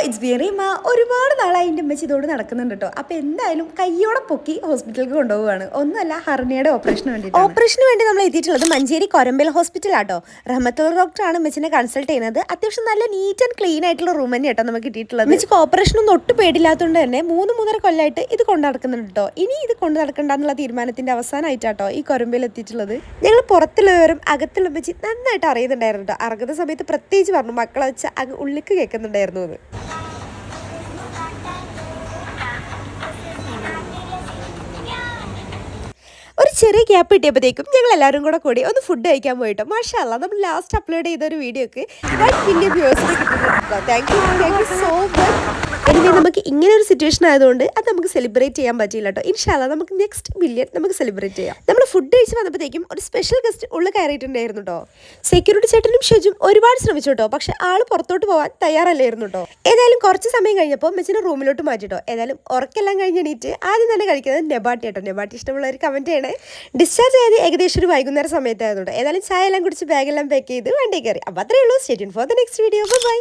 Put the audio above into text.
It's B Reema. ഒരുപാട് നാളായി എൻ്റെ അമ്മച്ചി ഇതോട് നടക്കുന്നുണ്ട് കേട്ടോ. അപ്പോൾ എന്തായാലും കയ്യോടെ പൊക്കി ഹോസ്പിറ്റലിലേക്ക് കൊണ്ടുപോവുകയാണ്. ഒന്നുമല്ല, ഹർണിയുടെ ഓപ്പറേഷന് വേണ്ടി നമ്മൾ എത്തിയിട്ടുള്ളത് മഞ്ചേരി കൊരമ്പൽ ഹോസ്പിറ്റലാട്ടോ. റഹ്മത്തുള്ള ഡോക്ടറാണ് അമ്മച്ചിനെ കൺസൾട്ട് ചെയ്യുന്നത്. അത്യാവശ്യം നല്ല നീറ്റ് ആൻഡ് ക്ലീൻ ആയിട്ടുള്ള റൂം തന്നെ കേട്ടോ നമുക്ക് കിട്ടിയിട്ടുള്ളത്. അമ്മച്ചിക്ക് ഓപ്പറേഷനൊന്നും ഒട്ടും പേടില്ലാത്തതുകൊണ്ട് തന്നെ 3-3.5 കൊല്ലമായിട്ട് ഇത് കൊണ്ടു നടക്കുന്നുണ്ട് കേട്ടോ. ഇനി ഇത് കൊണ്ടു നടക്കണ്ടെന്നുള്ള തീരുമാനത്തിന്റെ അവസാനമായിട്ടാട്ടോ ഈ കൊരമ്പയിൽ എത്തിയിട്ടുള്ളത്. ഞങ്ങൾ പുറത്തുള്ളവരും അകത്തുള്ള അമ്മച്ചി നന്നായിട്ട് അറിയുന്നുണ്ടായിരുന്നു കേട്ടോ. ഇറങ്ങുന്ന സമയത്ത് പ്രത്യേകിച്ച് പറഞ്ഞു മക്കളെ വെച്ച് അങ്ങ് ഉള്ളിക്ക് കേൾക്കുന്നുണ്ടായിരുന്നു അത്. ഒരു ചെറിയ ഗ്യാപ്പ് കിട്ടിയപ്പോഴത്തേക്കും ഞങ്ങൾ എല്ലാവരും കൂടി ഒന്ന് ഫുഡ് കഴിക്കാൻ പോയിട്ടോ. മാഷാ അല്ലാ, നമ്മൾ ലാസ്റ്റ് അപ്ലോഡ് ചെയ്ത ഒരു വീഡിയോക്ക് 1 മില്യൺ വ്യൂവേഴ്സിനെ കിട്ടിയിട്ടുണ്ടോ. Thank you so much. Anyway നമുക്ക് ഇങ്ങനെ ഒരു സിറ്റുവേഷൻ ആയതുകൊണ്ട് അത് നമുക്ക് സെലിബ്രേറ്റ് ചെയ്യാൻ പറ്റില്ല കേട്ടോ. ഇൻഷാ അല്ലാ നമുക്ക് നെക്സ്റ്റ് മില്യൺ നമുക്ക് സെലിബ്രേറ്റ് ചെയ്യാം. നമ്മൾ ഫുഡ് കഴിച്ച് വന്നപ്പോഴത്തേക്കും ഒരു സ്പെഷ്യൽ ഗസ്റ്റ് ഉള്ളിൽ കയറിയിട്ടുണ്ടായിരുന്നു കേട്ടോ. സെക്യൂരിറ്റി ചേട്ടനും ഷെജും ഒരുപാട് ശ്രമിച്ചു കേട്ടോ. പക്ഷെ ആള് പുറത്തോട്ട് പോകാൻ തയ്യാറല്ലായിരുന്നു കേട്ടോ. ഏതായാലും കുറച്ച് സമയം കഴിഞ്ഞപ്പോൾ മെച്ചിനെ റൂമിലോട്ട് മാറ്റിട്ടോ. ഏതായാലും ഉറക്കെല്ലാം കഴിഞ്ഞെണീറ്റ് ആദ്യം തന്നെ കഴിക്കുന്നത് നെബാട്ടി കേട്ടോ. നെബാട്ടി ഇഷ്ടമുള്ളവർ കമന്റ് ചെയ്യണേ. ഡിസ്ചാർജ് ചെയ്ത് ഏകദേശം ഒരു വൈകുന്നേരം സമയത്തായിരുന്നു. ഏതായാലും ചായ എല്ലാം കുടിച്ച് ബാഗെല്ലാം പാക്ക് ചെയ്ത് വണ്ടി കയറി. അപ്പോൾ അത്രയേ ഉള്ളൂ. Stay tune for the next video. By.